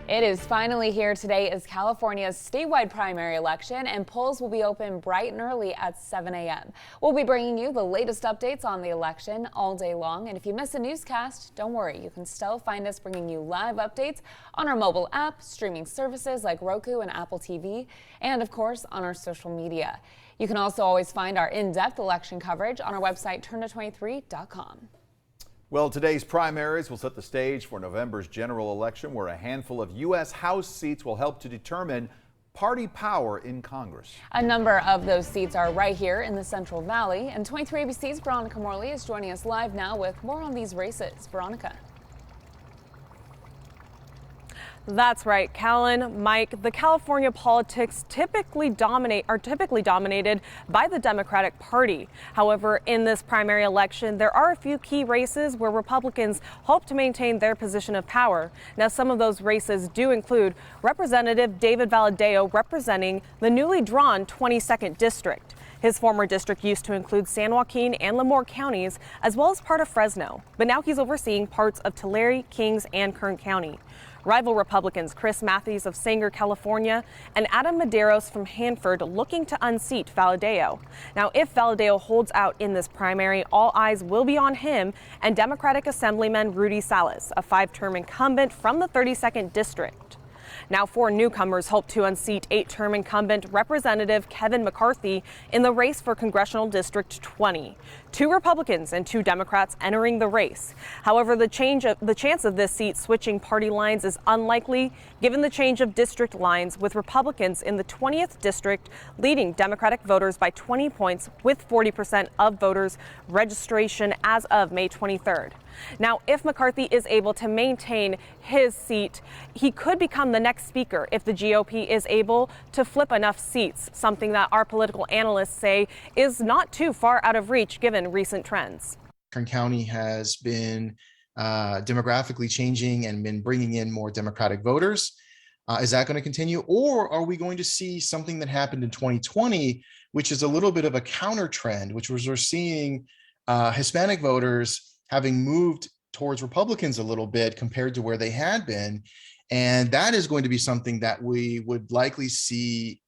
It is finally here. Today is California's statewide primary election, and polls will be open bright and early at 7 a.m. We'll be bringing you the latest updates on the election all day long. And if you miss a newscast, don't worry. You can still find us bringing you live updates on our mobile app, streaming services like Roku and Apple TV, and of course on our social media. You can also always find our in-depth election coverage on our website, turn23.com. Well, today's primaries will set the stage for November's general election, where a handful of U.S. House seats will help to determine party power in Congress. A number of those seats are right here in the Central Valley, and 23 ABC's Veronica Morley is joining us live now with more on these races. Veronica. That's right, Callan, Mike. The California politics are typically dominated by the Democratic Party. However, in this primary election, there are a few key races where Republicans hope to maintain their position of power. Now, some of those races do include Representative David Valadao representing the newly drawn 22nd District. His former district used to include San Joaquin and Lemoore counties, as well as part of Fresno. But now he's overseeing parts of Tulare, Kings, and Kern County. Rival Republicans Chris Matthews of Sanger, California, and Adam Medeiros from Hanford looking to unseat Valadao. Now, if Valadao holds out in this primary, all eyes will be on him and Democratic Assemblyman Rudy Salas, a 5-term incumbent from the 32nd District. Now, 4 newcomers hope to unseat 8-term incumbent Representative Kevin McCarthy in the race for Congressional District 20. 2 Republicans and 2 Democrats entering the race. However, the chance of this seat switching party lines is unlikely, given the change of district lines, with Republicans in the 20th District leading Democratic voters by 20 points, with 40% of voters registration as of May 23rd. Now, if McCarthy is able to maintain his seat, he could become the next speaker if the GOP is able to flip enough seats, something that our political analysts say is not too far out of reach given recent trends. Kern County has been demographically changing and been bringing in more Democratic voters. Is that going to continue, or are we going to see something that happened in 2020, which is a little bit of a counter trend, which was we're seeing Hispanic voters having moved towards Republicans a little bit compared to where they had been. And that is going to be something that we would likely see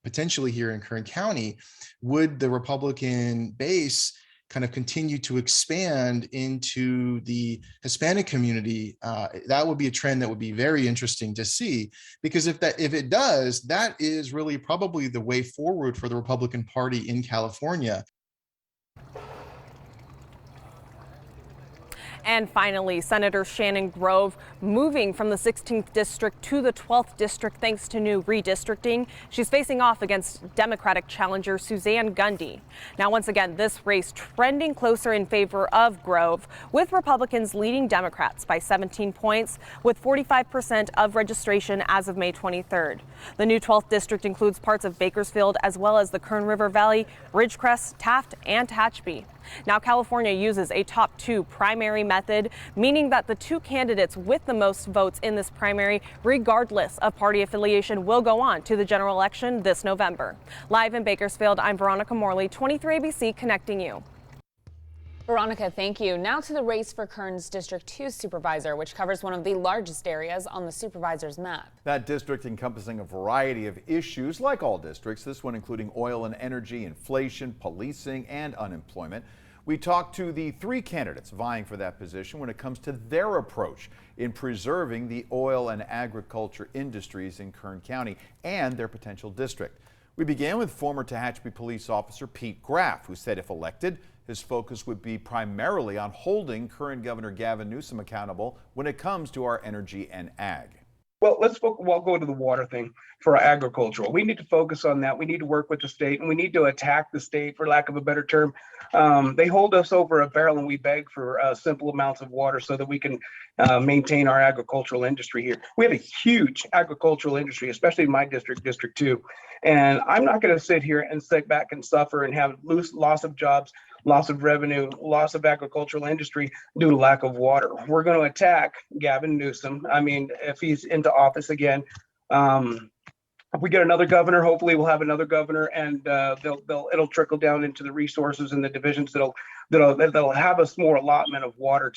potentially here in Kern County. Would the Republican base kind of continue to expand into the Hispanic community? That would be a trend that would be very interesting to see, because if it does, that is really probably the way forward for the Republican Party in California. And finally, Senator Shannon Grove moving from the 16th District to the 12th District thanks to new redistricting. She's facing off against Democratic challenger Suzanne Gundy. Now, once again, this race trending closer in favor of Grove, with Republicans leading Democrats by 17 points, with 45% of registration as of May 23rd. The new 12th District includes parts of Bakersfield as well as the Kern River Valley, Ridgecrest, Taft, and Tehachapi. Now, California uses a top 2 primary method, meaning that the 2 candidates with the most votes in this primary, regardless of party affiliation, will go on to the general election this November. Live in Bakersfield, I'm Veronica Morley, 23 ABC, connecting you. Veronica, thank you. Now to the race for Kern's District 2 Supervisor, which covers one of the largest areas on the supervisor's map. That district encompassing a variety of issues, like all districts, this one including oil and energy, inflation, policing, and unemployment. We talked to the 3 candidates vying for that position when it comes to their approach in preserving the oil and agriculture industries in Kern County and their potential district. We began with former Tehachapi police officer Pete Graff, who said if elected, his focus would be primarily on holding current Governor Gavin Newsom accountable when it comes to our energy and ag. Well, we'll go to the water thing for agricultural. We need to focus on that. We need to work with the state, and we need to attack the state, for lack of a better term. They hold us over a barrel, and we beg for simple amounts of water so that we can maintain our agricultural industry here. We have a huge agricultural industry, especially in my district, District 2. And I'm not going to sit here and sit back and suffer and have loss of jobs, loss of revenue, loss of agricultural industry due to lack of water. We're going to attack Gavin Newsom. I mean, if he's into office again, if we get another governor, hopefully we'll have another governor, and it'll trickle down into the resources and the divisions that'll have us more allotment of water.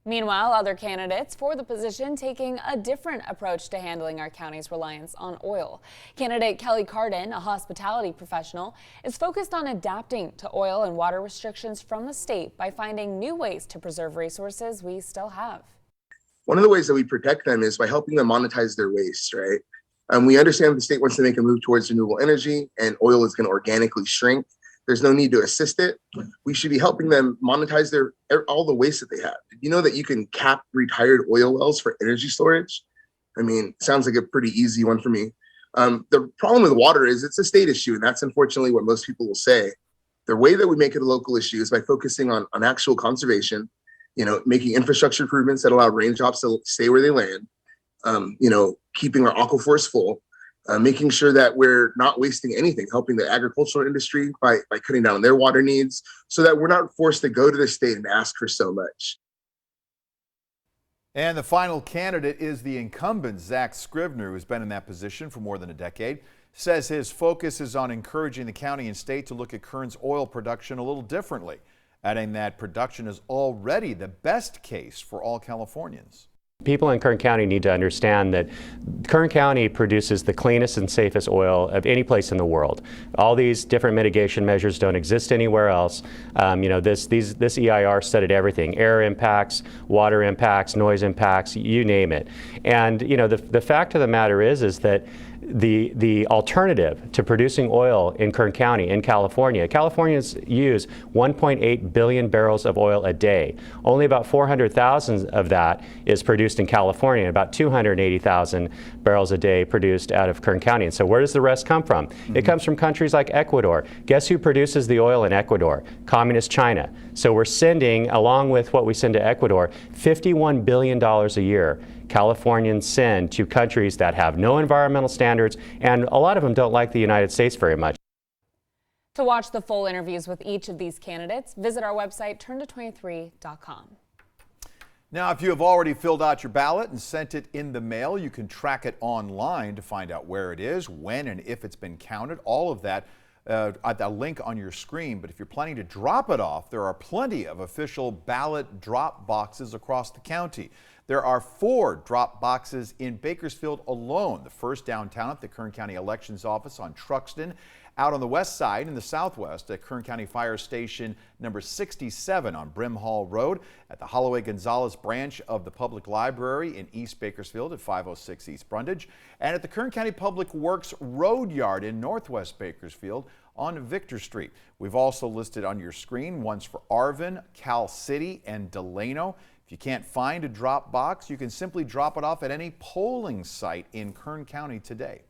Meanwhile, other candidates for the position taking a different approach to handling our county's reliance on oil. Candidate Kelly Carden, a hospitality professional, is focused on adapting to oil and water restrictions from the state by finding new ways to preserve resources we still have. One of the ways that we protect them is by helping them monetize their waste, right? We understand the state wants to make a move towards renewable energy and oil is going to organically shrink. There's no need to assist it. We should be helping them monetize all the waste that they have. Did you know that you can cap retired oil wells for energy storage? I mean, sounds like a pretty easy one for me. The problem with water is it's a state issue, and that's unfortunately what most people will say. The way that we make it a local issue is by focusing on actual conservation, making infrastructure improvements that allow raindrops to stay where they land, keeping our aquifers full, making sure that we're not wasting anything, helping the agricultural industry by cutting down on their water needs so that we're not forced to go to the state and ask for so much. And the final candidate is the incumbent, Zach Scrivener, who's been in that position for more than a decade. Says his focus is on encouraging the county and state to look at Kern's oil production a little differently, adding that production is already the best case for all Californians. People in Kern County need to understand that Kern County produces the cleanest and safest oil of any place in the world. All these different mitigation measures don't exist anywhere else. This EIR studied everything: air impacts, water impacts, noise impacts, you name it. And the fact of the matter is that the alternative to producing oil in Kern County in California, Californians use 1.8 billion barrels of oil a day. Only about 400,000 of that is produced in California, and about 280,000 barrels a day produced out of Kern County. And so where does the rest come from? It comes from countries like Ecuador. Guess who produces the oil in Ecuador? Communist China. So we're sending, along with what we send to Ecuador, $51 billion a year Californians send to countries that have no environmental standards, and a lot of them don't like the United States very much. To watch the full interviews with each of these candidates, visit our website, turnto23.com. Now, if you have already filled out your ballot and sent it in the mail, you can track it online to find out where it is, when and if it's been counted. All of that at the link on your screen. But if you're planning to drop it off, there are plenty of official ballot drop boxes across the county. There are 4 drop boxes in Bakersfield alone. The first downtown at the Kern County Elections Office on Truxton, out on the west side in the southwest at Kern County Fire Station number 67 on Brim Hall Road, at the Holloway Gonzalez branch of the Public Library in East Bakersfield at 506 East Brundage, and at the Kern County Public Works Road Yard in northwest Bakersfield on Victor Street. We've also listed on your screen ones for Arvin, Cal City, and Delano. If you can't find a drop box, you can simply drop it off at any polling site in Kern County today.